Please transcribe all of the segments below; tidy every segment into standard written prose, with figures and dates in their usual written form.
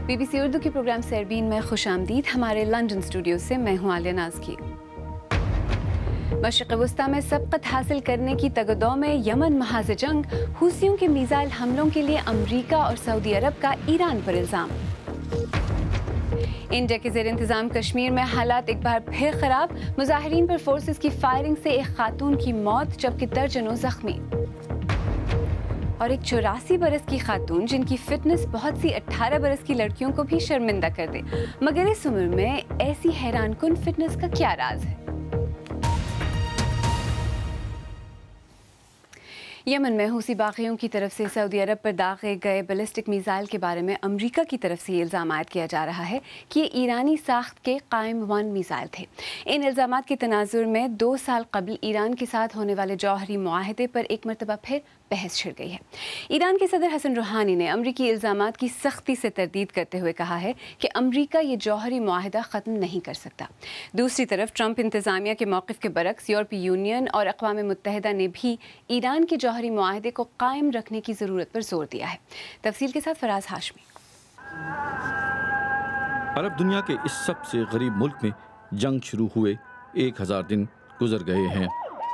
BBC Urdu के programme Sairbeen में खुशामदीद। हमारे लंदन स्टूडियो से मैं हूँ आलिया नाज़की। मशरिक़ वस्ता में सबकत हासिल करने की तगदौ में यमन महाज़ जंग, हूसियों के मिसाइल हमलों के लिए अमरीका और सऊदी अरब का ईरान पर इल्ज़ाम। इंडिया के ज़ेर इंतज़ाम कश्मीर में हालात एक बार फिर खराब, मुजाहिरीन पर फोर्सेस की फायरिंग से एक खातून की मौत जबकि दर्जनों जख्मी। और एक 84 बरस की खातून जिनकी फिटनेस बहुत सी 18 बरस की लड़कियों को भी शर्मिंदा कर दे, मगर इस उम्र में ऐसी हैरानकुन फिटनेस का क्या राज है? यमन में हूसी बागियों की तरफ से सऊदी अरब पर दागे गए बैलिस्टिक मिसाइल के बारे में अमरीका की तरफ से ये इल्ज़ाम आयद किया जा रहा है कि ये ईरानी साख्त के कायम-1 मिसाइल थे। इन इल्ज़ामात के तनाजुर में 2 साल कबल ईरान के साथ होने वाले जौहरी मुआहदे पर एक मरतबा फिर बहस छिड़ गई है। ईरान के सदर हसन रूहानी ने अमरीकी इल्ज़ामात की सख्ती से तरदीद करते हुए कहा है कि अमरीका ये जौहरी मुआहदा ख़त्म नहीं कर सकता। दूसरी तरफ ट्रंप इंतज़ामिया के मौक़िफ़ के बरक्स यूरोपीय यूनियन और अक़वाम मुत्तहिदा ने भी ईरान के जौहरी मुआहदे को कायम रखने की ज़रूरत पर जोर दिया है। तफसील के साथ फराज हाशमी। अरब दुनिया के इस सबसे गरीब मुल्क में जंग शुरू हुए 1000 दिन गुजर गए हैं।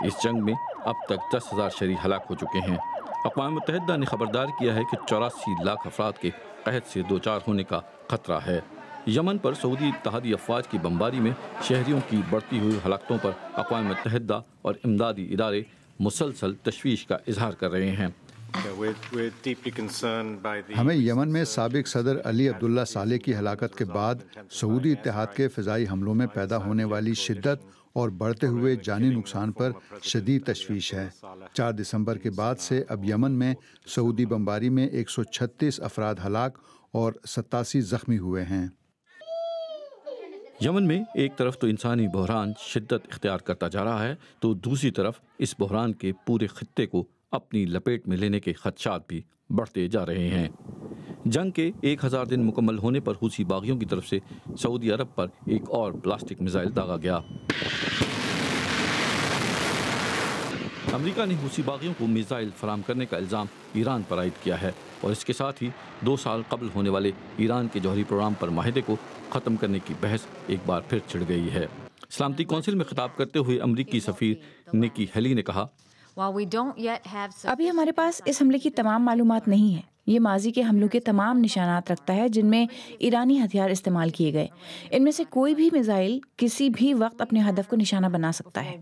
इस जंग में अब तक 10,000 शहरी हलाक हो चुके हैं। अक़वाम मुत्तहिदा ने खबरदार किया है कि 84 लाख अफराद के कहत से दो चार होने का खतरा है। यमन पर सऊदी इत्तहादी अफवाज की बमबारी में शहरियों की बढ़ती हुई हलाकतों पर अक़वाम मुत्तहिदा और इमदादी इदारे मुसलसल तशवीश का इजहार कर रहे हैं। हमें यमन में साबिक सदर अली अब्दुल्ला सालेह की हलाकत के बाद सऊदी इत्तेहाद के फ़िज़ाई हमलों में पैदा होने वाली शिद्दत और बढ़ते हुए जानी नुकसान पर शदीद तशवीश है। 4 दिसंबर के बाद से अब यमन में सऊदी बमबारी में 136 अफराद हलाक और 87 ज़ख्मी हुए हैं। यमन में एक तरफ तो इंसानी बहरान शिद्दत इख्तियार करता जा रहा है, तो दूसरी तरफ इस बहरान के पूरे खित्ते को अपनी लपेट में लेने के खदशात भी बढ़ते जा रहे हैं। जंग के 1000 दिन मुकम्मल होने पर हूसी बागियों की तरफ से सऊदी अरब पर एक और प्लास्टिक मिसाइल दागा गया। अमेरिका ने हूसी बागियों को मिसाइल फराम करने का इल्ज़ाम ईरान पर आयद किया है और इसके साथ ही 2 साल कबल होने वाले ईरान के जौहरी प्रोग्राम पर माहिदे को ख़त्म करने की बहस एक बार फिर छिड़ गई है। सलामती कौंसिल में खिताब करते हुए अमरीकी सफ़ीर निकी हेली ने कहा, अभी हमारे पास इस हमले की तमाम मालूमात नहीं है। ये माजी के हमलों के तमाम निशानात रखता है जिनमें ईरानी हथियार इस्तेमाल किए गए। इनमें से कोई भी मिसाइल किसी भी वक्त अपने हदफ को निशाना बना सकता है।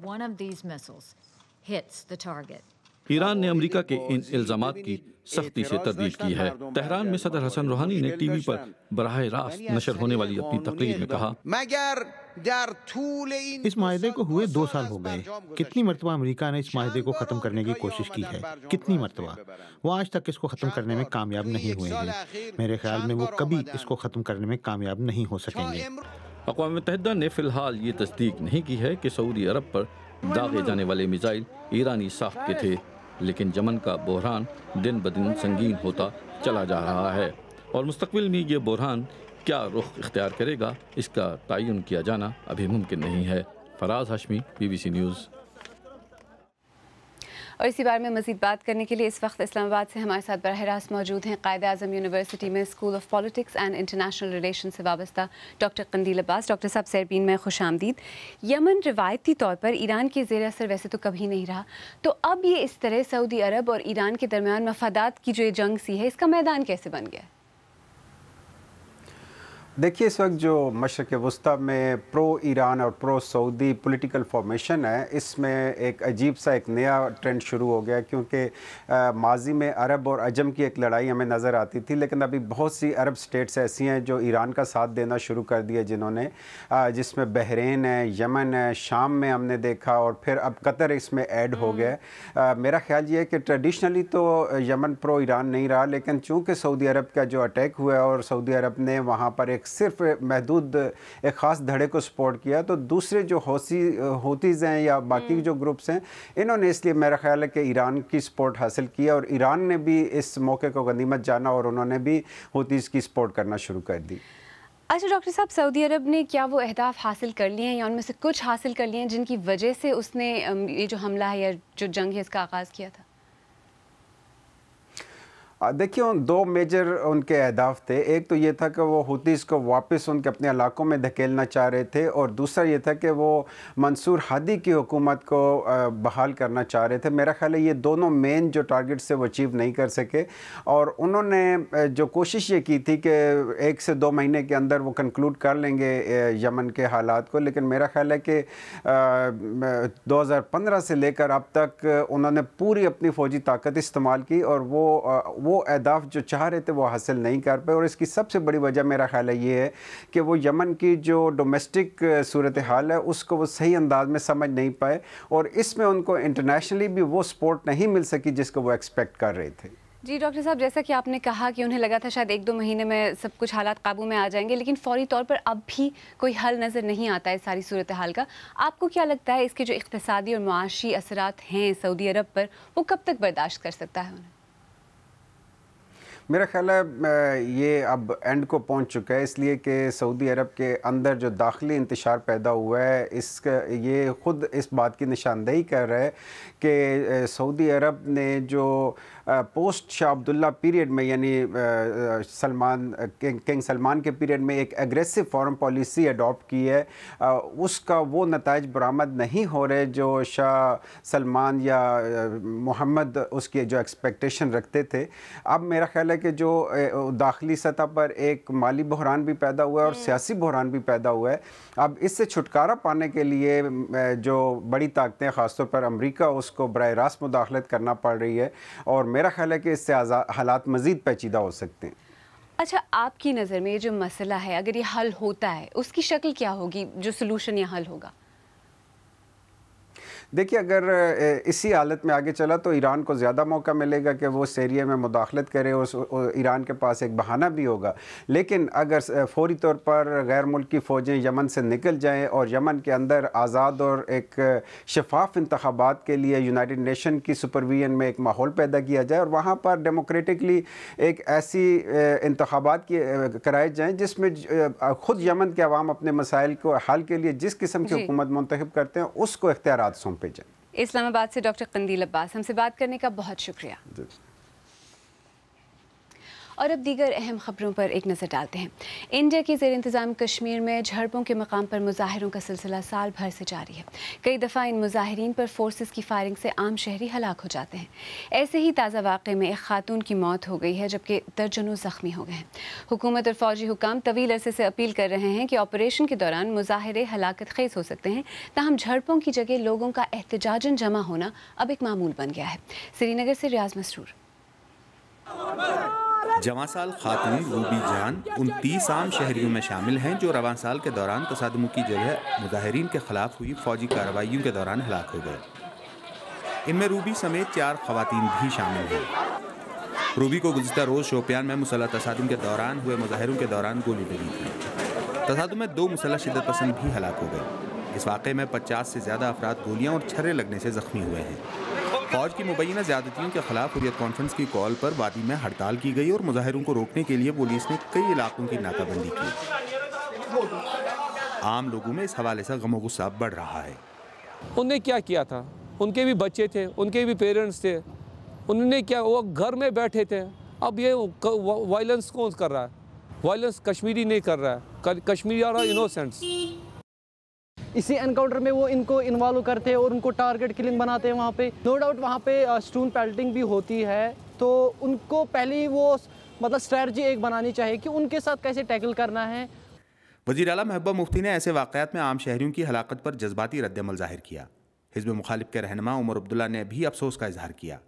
ईरान ने अमेरिका के इन इल्ज़ामात की सख्ती से तरदीद की है। तेहरान में सदर हसन रूहानी ने टीवी पर बराह रास्त नशर होने वाली अपनी तकरीर में कहा, इस माहदे को हुए 2 साल हो गए। कितनी मरतबा अमेरिका ने इस माहदे को ख़त्म करने की कोशिश की है, कितनी मरतबा। वो आज तक इसको ख़त्म करने में कामयाब नहीं हुए हैं। मेरे ख्याल में वो कभी इसको ख़त्म करने में कामयाब नहीं हो सकेंगे। अक़वाम मुत्तहिदा ने फ़िलहाल ये तस्दीक नहीं की है कि सऊदी अरब पर दागे जाने वाले मिसाइल ईरानी साख्त के थे, लेकिन यमन का बहरान दिन ब दिन संगीन होता चला जा रहा है और मुस्तक़बिल में ये बहरान क्या रुख इख्तियार करेगा, इसका तयन किया जाना अभी मुमकिन नहीं है। Faraz Hashmi, BBC news. और इसी बारे में मज़ीद बात करने के लिए इस वक्त इस्लामाबाद से हमारे साथ बराह रास्त मौजूद हैं कायद-ए-आज़म यूनिवर्सिटी में school of politics and international relation से वाबस्ता डॉक्टर कंदील अब्बास। डॉक्टर साहब, सरबीन में खुशामदीद। यमन रिवायती तौर पर ईरान के ज़ेर असर वैसे तो कभी नहीं रहा, तो अब ये इस तरह सऊदी अरब और ईरान के दरमियान मफादात की जो ये जंग सी है, इसका मैदान कैसे बन गया? देखिए, इस वक्त जो मशरक़ वस्ता में प्रो ईरान और प्रो सऊदी पॉलिटिकल फॉर्मेशन है, इसमें एक अजीब सा एक नया ट्रेंड शुरू हो गया, क्योंकि माजी में अरब और अजम की एक लड़ाई हमें नज़र आती थी, लेकिन अभी बहुत सी अरब स्टेट्स ऐसी हैं जो ईरान का साथ देना शुरू कर दिया, जिन्होंने जिसमें बहरीन है, यमन है, शाम में हमने देखा और फिर अब कतर इसमें ऐड हो गया। मेरा ख्याल ये है कि ट्रेडिशनली तो यमन प्रो ईरान नहीं रहा, लेकिन चूँकि सऊदी अरब का जो अटैक हुआ और सऊदी अरब ने वहाँ पर एक सिर्फ महदूद एक ख़ास धड़े को सपोर्ट किया, तो दूसरे जो हूतीज़ हैं या बाकी जो ग्रुप्स हैं, इन्होंने इसलिए मेरा ख्याल है कि ईरान की सपोर्ट हासिल किया और ईरान ने भी इस मौके को गनीमत जाना और उन्होंने भी हूतीज़ की सपोर्ट करना शुरू कर दी। अच्छा डॉक्टर साहब, सऊदी अरब ने क्या वो अहदाफ हासिल कर लिए हैं या उनमें से कुछ हासिल कर लिए हैं जिनकी वजह से उसने ये जो हमला है या जो जंग है इसका आगाज़ किया था? देखिए, उन दो मेजर उनके अहदाफ थे। एक तो ये था कि वो हुतीज़ को वापस उनके अपने इलाकों में धकेलना चाह रहे थे, और दूसरा ये था कि वो मंसूर हादी की हुकूमत को बहाल करना चाह रहे थे। मेरा ख्याल है ये दोनों मेन जो टारगेट से वो अचीव नहीं कर सके, और उन्होंने जो कोशिश ये की थी कि 1 से 2 महीने के अंदर वो कंक्लूड कर लेंगे यमन के हालात को, लेकिन मेरा ख्याल है कि 2015 से लेकर अब तक उन्होंने पूरी अपनी फ़ौजी ताकत इस्तेमाल की, और वो अहदाफ जो चाह रहे थे वो हासिल नहीं कर पाए। और इसकी सबसे बड़ी वजह मेरा ख्याल है ये है कि वो यमन की जो डोमेस्टिक सूरत हाल है उसको वो सही अंदाज में समझ नहीं पाए, और इसमें उनको इंटरनेशनली भी वो सपोर्ट नहीं मिल सकी जिसको वो एक्सपेक्ट कर रहे थे। जी डॉक्टर साहब, जैसा कि आपने कहा कि उन्हें लगा था शायद 1-2 महीने में सब कुछ हालात काबू में आ जाएंगे, लेकिन फौरी तौर पर अब भी कोई हल नज़र नहीं आता है सारी सूरत हाल का। आपको क्या लगता है इसके जो इक़्तिसादी और मुआशी असरात हैं सऊदी अरब पर, वो कब तक बर्दाश्त कर सकता है उन्हें? मेरा ख्याल है ये अब एंड को पहुंच चुका है, इसलिए कि सऊदी अरब के अंदर जो दाखिली इंतशार पैदा हुआ है इसका ये ख़ुद इस बात की निशानदेही कर रहा है कि सऊदी अरब ने जो पोस्ट शाह अब्दुल्ला पीरियड में, यानी किंग सलमान के पीरियड में एक एग्रेसिव फॉरेन पॉलिसी अडॉप्ट की है, उसका वो नताइज बरामद नहीं हो रहे जो शाह सलमान या मोहम्मद उसकी जो एक्सपेक्टेशन रखते थे। अब मेरा ख्याल है कि जो दाखिली सतह पर एक माली बहरान भी पैदा हुआ है और सियासी बहरान भी पैदा हुआ है। अब इससे छुटकारा पाने के लिए जो बड़ी ताकतें, ख़ासतौर पर अमेरिका, उसको बराह रास्त मुदाखलत करना पड़ रही है, और मेरा ख्याल है कि इससे हालात मज़ीद पेचीदा हो सकते हैं। अच्छा, आपकी नज़र में ये जो मसला है, अगर ये हल होता है, उसकी शक्ल क्या होगी, जो सोल्यूशन या हल होगा? देखिए, अगर इसी हालत में आगे चला तो ईरान को ज़्यादा मौका मिलेगा कि वो सीरिया में मुदाखलत करे, और ईरान के पास एक बहाना भी होगा। लेकिन अगर फौरी तौर पर गैर मुल्की फ़ौजें यमन से निकल जाएं और यमन के अंदर आज़ाद और एक शफाफ इंतखाबात के लिए यूनाइटेड नेशन की सुपरविजन में एक माहौल पैदा किया जाए, और वहाँ पर डेमोक्रेटिकली एक ऐसी इंतखाबात कराए जाएँ जिसमें ख़ुद यमन के अवाम अपने मसाइल को हल के लिए जिस किस्म की हुकूमत मुंतखब करते हैं उसको इख्तियारात सौंपे जाए। इस्लामाबाद से डॉक्टर कंदील अब्बास, हमसे बात करने का बहुत शुक्रिया। और अब दीगर अहम खबरों पर एक नज़र डालते हैं। इंडिया के ज़ेर इंतज़ाम कश्मीर में झड़पों के मकाम पर मुजाहिरों का सिलसिला साल भर से जारी है। कई दफ़ा इन मुजाहिरीन पर फोर्सेस की फायरिंग से आम शहरी हलाक हो जाते हैं। ऐसे ही ताज़ा वाक़े में एक खातून की मौत हो गई है, जबकि दर्जनों ज़ख्मी हो गए हैं। हुकूमत और फ़ौजी हुकाम तवील अरसे से अपील कर रहे हैं कि ऑपरेशन के दौरान मुजाहिरे हलाकत खेज़ हो सकते हैं, ताहम झड़पों की जगह लोगों का एहतजाजन जमा होना अब एक मामूल बन गया है। श्रीनगर से रियाज मसरूर। जवां साल खातून रूबी जान उन 30 आम शहरियों में शामिल हैं जो रवां साल के दौरान तसादुमों की जगह मुजाहिरीन के खिलाफ हुई फौजी कार्रवाइयों के दौरान हलाक हो गए। इनमें रूबी समेत 4 खवातीन भी शामिल हैं। रूबी को गुज़िश्ता रोज़ शोपियान में मुसल्लह तसादुम के दौरान हुए मुजाहिरों के दौरान गोली लगी थी। तसादुम में 2 मुसल्लह शिद्दत पसंद भी हलाक हो गए। इस वाक़े में 50 से ज़्यादा अफराद गोलियाँ और छर्रे लगने से ज़ख्मी हुए हैं। फौज की मुबैना ज़्यादतियों के खिलाफ हुर्रियत कॉन्फ्रेंस की कॉल पर वादी में हड़ताल की गई और मुजाहिरों को रोकने के लिए पुलिस ने कई इलाकों की नाकाबंदी की। आम लोगों में इस हवाले से गम और गुस्सा बढ़ रहा है। उन्होंने क्या किया था? उनके भी बच्चे थे, उनके भी पेरेंट्स थे, उन्होंने क्या, वो घर में बैठे थे। अब ये वायलेंस कौन कर रहा है? वायलेंस कश्मीरी नहीं कर रहा है, कश्मीरी आ रहा है इनोसेंट्स। इसी एनकाउंटर में वो इनको इन्वॉल्व करते हैं और उनको टारगेट किलिंग बनाते हैं। वहाँ पे नो डाउट वहाँ पे स्टोन पेल्टिंग भी होती है, तो उनको पहले ही वो मतलब स्ट्रैटेजी एक बनानी चाहिए कि उनके साथ कैसे टैकल करना है। वज़ीर आला महबूबा मुफ्ती ने ऐसे वाक़यात में आम शहरियों की हलाकत पर जज्बाती रद्द-ए-अमल ज़ाहिर किया। हिज़्ब मुखालिफ के रहनुमा उमर अब्दुल्ला ने भी अफसोस का इजहार किया।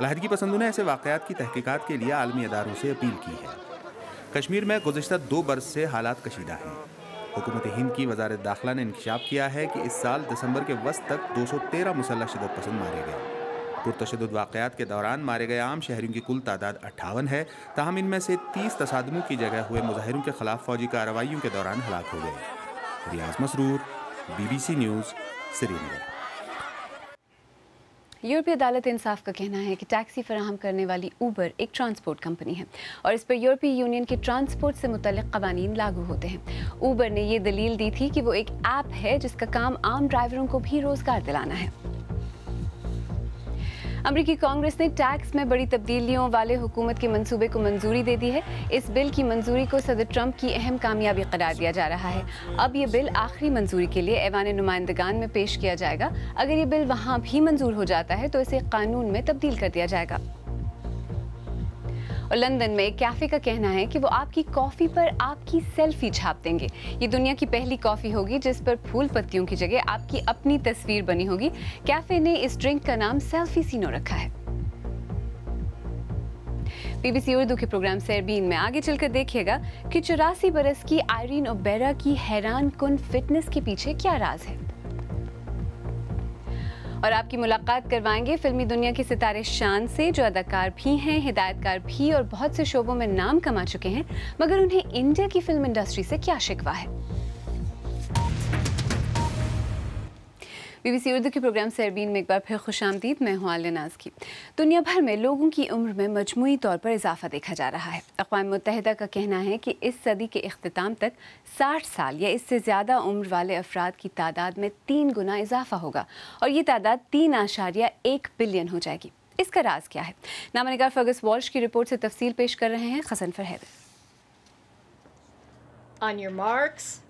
लहदगी पसंदों ने ऐसे वाक़यात की तहकीकात के लिए आलमी अदारों से अपील की है। कश्मीर में गुज़िश्ता 2 बरस से हालात कशीदा हैं। हुकूमत हिंद की वज़ारत दाखिला ने इंकशाफ किया है कि इस साल दिसंबर के वस्त तक 213 मुसल्लह शिद्दत पसंद मारे गए। पुरतशद्दुद वाक़यात के दौरान मारे गए आम शहरियों की कुल तादाद 58 है, ताहम इनमें से 30 तसादुमों की जगह हुए मुजाहिरों के खिलाफ फौजी कार्रवाइयों के दौरान हलाक हो गए। रियाज मसरूर, BBC न्यूज़, श्रीनगर। यूरोपीय अदालत इंसाफ का कहना है कि टैक्सी फराहम करने वाली ऊबर एक ट्रांसपोर्ट कंपनी है और इस पर यूरोपीय यूनियन के ट्रांसपोर्ट से मुतल्लिक़ क़वानीन लागू होते हैं। ऊबर ने ये दलील दी थी कि वो एक ऐप है जिसका काम आम ड्राइवरों को भी रोज़गार दिलाना है। अमरीकी कांग्रेस ने टैक्स में बड़ी तब्दीलियों वाले हुकूमत के मंसूबे को मंजूरी दे दी है। इस बिल की मंजूरी को सदर ट्रंप की अहम कामयाबी करार दिया जा रहा है। अब ये बिल आखिरी मंजूरी के लिए ऐवान नुमाइंदगान में पेश किया जाएगा। अगर ये बिल वहाँ भी मंजूर हो जाता है तो इसे कानून में तब्दील कर दिया जाएगा। और लंदन में एक कैफे का कहना है कि वो आपकी कॉफी पर आपकी सेल्फी छाप देंगे। ये दुनिया की पहली कॉफी होगी जिस पर फूल पत्तियों की जगह आपकी अपनी तस्वीर बनी होगी। कैफे ने इस ड्रिंक का नाम सेल्फी सीनो रखा है। बीबीसी उर्दू के प्रोग्राम सेरबीन में आगे चलकर देखिएगा कि 84 बरस की आयरीन ओबेरा की हैरान कुन फिटनेस के पीछे क्या राज है। और आपकी मुलाकात करवाएंगे फिल्मी दुनिया के सितारे शान से, जो अदाकार भी हैं, हिदायतकार भी और बहुत से शोबों में नाम कमा चुके हैं, मगर उन्हें इंडिया की फिल्म इंडस्ट्री से क्या शिकवा है। बीबीसी उर्दू के प्रोग्राम सेरबीन में एक बार फिर खुशामदीद। मैं हूं आलिया नाज़की। दुनिया भर में लोगों की उम्र में मजमूई तौर पर इजाफा देखा जा रहा है। अक़वाम मुत्तहिदा का कहना है कि इस सदी के इख्तिताम तक 60 साल या इससे ज़्यादा उम्र वाले अफराद की तादाद में 3 गुना इजाफा होगा और ये तादाद 3.1 बिलियन हो जाएगी। इसका राज क्या है? नामनिगार फर्गस वॉल्श की रिपोर्ट से तफसील पेश कर रहे हैं हसन फरहैद।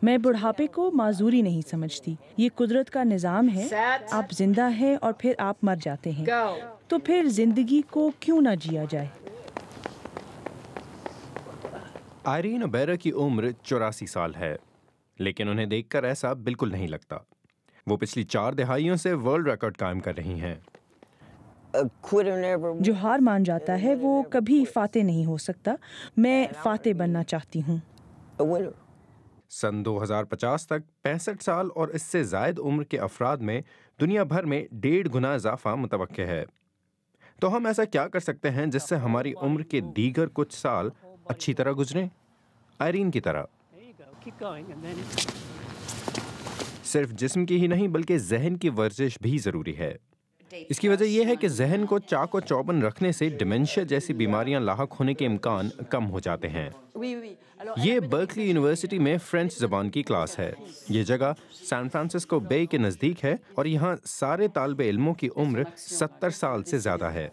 मैं बुढ़ापे को माजूरी नहीं समझती। ये कुदरत का निज़ाम है। आप जिंदा हैं और फिर आप मर जाते हैं, तो फिर जिंदगी को क्यों ना जिया जाए। आयरीन ओबेरा की उम्र 84 साल है, लेकिन उन्हें देखकर ऐसा बिल्कुल नहीं लगता। वो पिछली 4 दहाइयों से वर्ल्ड रिकॉर्ड कायम कर रही हैं। जो हार मान जाता है वो कभी फाते नहीं हो सकता। मैं फाते बनना चाहती हूँ। सन 2050 तक 65 साल और इससे जायद उम्र के अफराद में दुनिया भर में 1.5 गुना इजाफा मुतवक्के है। तो हम ऐसा क्या कर सकते हैं जिससे हमारी उम्र के दीगर कुछ साल अच्छी तरह गुजरें? आयरीन की तरह सिर्फ जिस्म की ही नहीं बल्कि जहन की वर्जिश भी ज़रूरी है। इसकी वजह यह है कि जहन को चाको चौबंद रखने से डिमेंशिया जैसी बीमारियां लाहक होने के इम्कान कम हो जाते हैं। ये बर्कली यूनिवर्सिटी में फ्रेंच ज़बान की क्लास है। ये जगह सैन फ्रांसिस्को बे के नज़दीक है और यहाँ सारे तालिबे इल्मों की उम्र 70 साल से ज़्यादा है।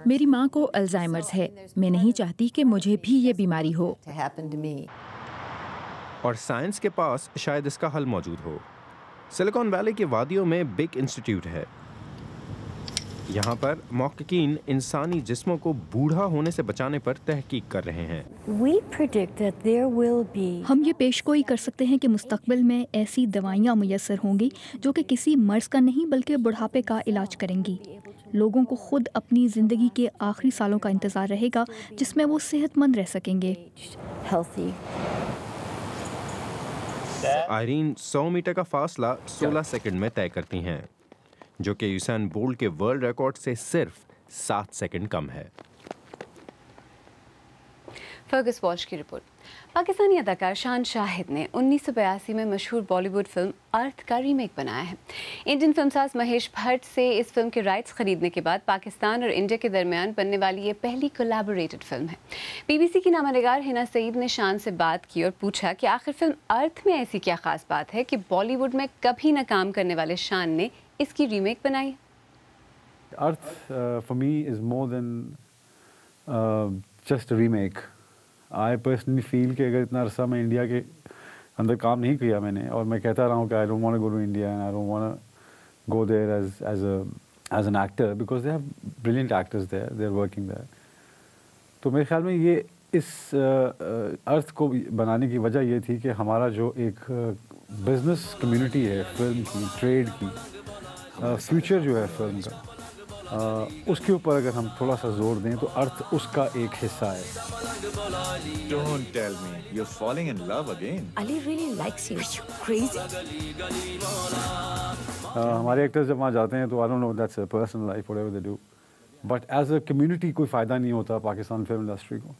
मेरी माँ को अल्जाइमर्स है। मैं नहीं चाहती कि मुझे भी ये बीमारी हो। और साइंस के पास शायद इसका हल मौजूद हो। सिलिकॉन वैली की वादियों में बिग इंस्टीट्यूट है। यहाँ पर महक़क़ीन इंसानी जिस्मों को बूढ़ा होने से बचाने पर तहकीक कर रहे हैं। हम ये पेशगोई कर सकते हैं कि मुस्तक़बिल में ऐसी दवाइयाँ मुयस्सर होंगी जो कि किसी मर्ज़ का नहीं बल्कि बुढ़ापे का इलाज करेंगी। लोगों को खुद अपनी ज़िंदगी के आखिरी सालों का इंतज़ार रहेगा जिसमें वो सेहतमंद रह सकेंगे। आयरीन 100 मीटर का फासला 16 सेकंड में तय करती हैं, जो कि यूसैन बोल्ट के वर्ल्ड रिकॉर्ड से सिर्फ 7 सेकंड कम है। फर्गस वॉल्श की रिपोर्ट। पाकिस्तानी अदाकार शान शाहिद ने 1982 में मशहूर बॉलीवुड फिल्म अर्थ का रीमेक बनाया है। इंडियन फिल्मसाज महेश भट्ट से इस फिल्म के राइट्स खरीदने के बाद पाकिस्तान और इंडिया के दरमियान बनने वाली ये पहली कोलैबोरेटेड फिल्म है। बीबीसी की नामानिगार हिना सईद ने शान से बात की और पूछा कि आखिर फिल्म अर्थ में ऐसी क्या खास बात है कि बॉलीवुड में कभी न काम करने वाले शान ने इसकी रीमेक बनाई। Earth for me is more than just a remake. I personally feel कि अगर इतना अरसा मैं इंडिया के अंदर काम नहीं किया मैंने, और मैं कहता रहा हूँ कि I don't want to go to India and I don't want to go there as an actor because they have brilliant actors there, they are working there. तो मेरे ख्याल में ये इस अर्थ को बनाने की वजह ये थी कि हमारा जो एक बिजनेस कम्युनिटी है फिल्म की, ट्रेड की, फ्यूचर जो है फिल्म का, उसके ऊपर अगर हम थोड़ा सा जोर दें तो अर्थ उसका एक हिस्सा है। Don't tell me you're falling in love again. Ali really likes you. Are you crazy? हमारे एक्टर्स जब वहाँ जाते हैं तो I don't know that's a personal life whatever they do, but as a community कोई फ़ायदा नहीं होता पाकिस्तान फिल्म इंडस्ट्री को।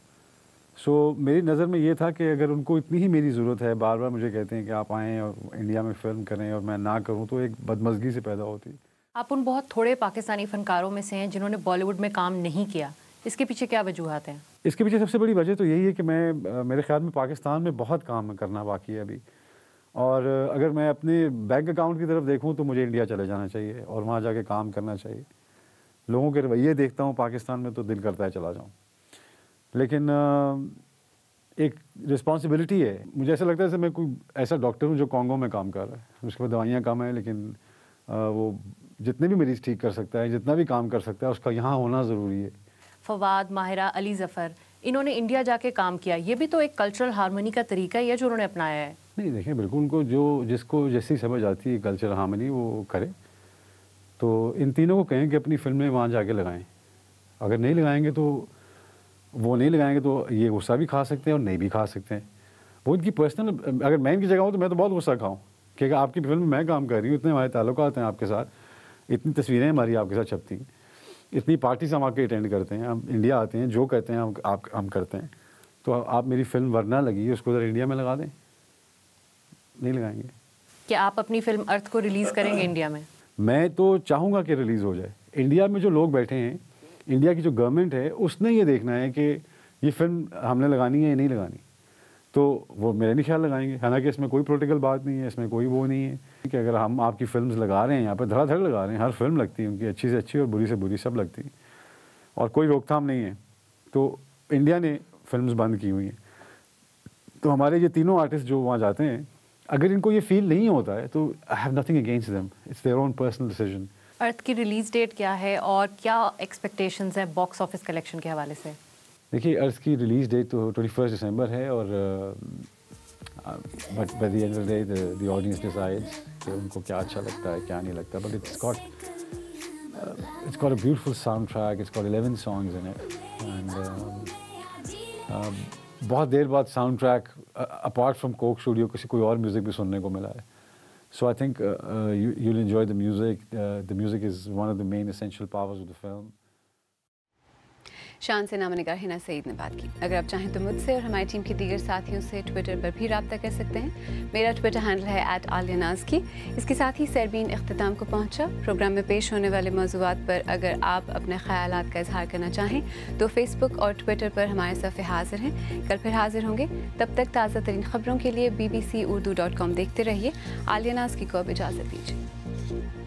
सो मेरी नज़र में ये था कि अगर उनको इतनी ही मेरी ज़रूरत है, बार बार मुझे कहते हैं कि आप आएँ और इंडिया में फ़िल्म करें और मैं ना करूँ, तो एक बदमज़गी से पैदा होती। आप उन बहुत थोड़े पाकिस्तानी फ़नकारों में से हैं जिन्होंने बॉलीवुड में काम नहीं किया। इसके पीछे क्या वजूहात हैं? इसके पीछे सबसे बड़ी वजह तो यही है कि मेरे ख्याल में पाकिस्तान में बहुत काम करना बाकी है अभी, और अगर मैं अपने बैंक अकाउंट की तरफ देखूं तो मुझे इंडिया चले जाना चाहिए और वहाँ जाके काम करना चाहिए। लोगों के रवैये देखता हूँ पाकिस्तान में तो दिल करता है चला जाऊँ, लेकिन एक रिस्पॉन्सिबिलिटी है। मुझे ऐसा लगता है जैसे मैं कोई ऐसा डॉक्टर हूँ जो कॉन्गो में काम कर रहा है, उसके पास दवाइयाँ कम हैं, लेकिन वो जितने भी मरीज़ ठीक कर सकता है, जितना भी काम कर सकता है, उसका यहाँ होना ज़रूरी है। फवाद, माहिरा, अली ज़फ़र, इन्होंने इंडिया जाके काम किया, ये भी तो एक कल्चरल हार्मनी का तरीका ही है जो उन्होंने अपनाया है। नहीं देखिए, बिल्कुल उनको जो जिसको जैसी समझ आती है कल्चरल हार्मनी वो करे। तो इन तीनों को कहें कि अपनी फिल्में वहाँ जाके लगाएं, अगर नहीं लगाएंगे तो वो नहीं लगाएंगे तो ये गुस्सा भी खा सकते हैं और नहीं भी खा सकते हैं। वो इनकी पर्सनल, अगर मैं इनकी जगह हूँ तो मैं तो बहुत गुस्सा खाऊँ कि आपकी फिल्म में मैं काम कर रही हूँ, इतने हमारे ताल्लुकात हैं आपके साथ, इतनी तस्वीरें हमारी आपके साथ छपती हैं, इतनी पार्टीज हम आके अटेंड करते हैं, हम इंडिया आते हैं, जो कहते हैं हम करते हैं, तो आप मेरी फिल्म वरना लगी उसको ज़रा इंडिया में लगा दें, नहीं लगाएंगे। क्या आप अपनी फिल्म अर्थ को रिलीज़ करेंगे इंडिया में? मैं तो चाहूँगा कि रिलीज़ हो जाए। इंडिया में जो लोग बैठे हैं, इंडिया की जो गवर्नमेंट है, उसने ये देखना है कि ये फिल्म हमने लगानी है या नहीं लगानी, तो वो मेरे नहीं ख्याल लगाएंगे। हालांकि इसमें कोई पॉलिटिकल बात नहीं है, इसमें कोई वो नहीं है कि अगर हम आपकी फिल्म्स लगा रहे हैं यहाँ पर, धड़ाधड़ लगा रहे हैं, हर फिल्म लगती है उनकी, अच्छी से अच्छी और बुरी से बुरी सब लगती है और कोई रोकथाम नहीं है। तो इंडिया ने फिल्म्स बंद की हुई हैं, तो हमारे ये तीनों आर्टिस्ट जो वहाँ जाते हैं, अगर इनको ये फील नहीं होता है तो I have nothing against them, it's their own personal decision. Arth की रिलीज़ डेट क्या है और क्या एक्सपेक्टेशंस है बॉक्स ऑफिस कलेक्शन के हवाले से? देखिए, अर्थ की रिलीज़ डेट तो 21 दिसंबर है और but by the end of the day the audience decides कि उनको क्या अच्छा लगता है क्या नहीं लगता। But it's got a beautiful sound track, it's got 11 songs in it and बहुत देर बाद sound track apart from Coke Studio किसी कोई और म्यूज़िक भी सुनने को मिला है। So I think you will enjoy the music is one of the main essential powers of the film. शान से नामनिगार हिना सईद ने बात की। अगर आप चाहें तो मुझसे और हमारी टीम के दीगर साथियों से ट्विटर पर भी रब्ता कर सकते हैं। मेरा ट्विटर हैंडल है @आलियानाज़की। इसके साथ ही सरबीन इख्तिताम को पहुंचा। प्रोग्राम में पेश होने वाले मौज़ूआत पर अगर आप अपने ख़यालात का इजहार करना चाहें तो फेसबुक और ट्विटर पर हमारे सफ़े हाजिर हैं। कल फिर हाजिर होंगे, तब तक ताज़ा तरीन खबरों के लिए BBC Urdu.com देखते रहिए। आलियानाज़की को अब इजाज़त दीजिए।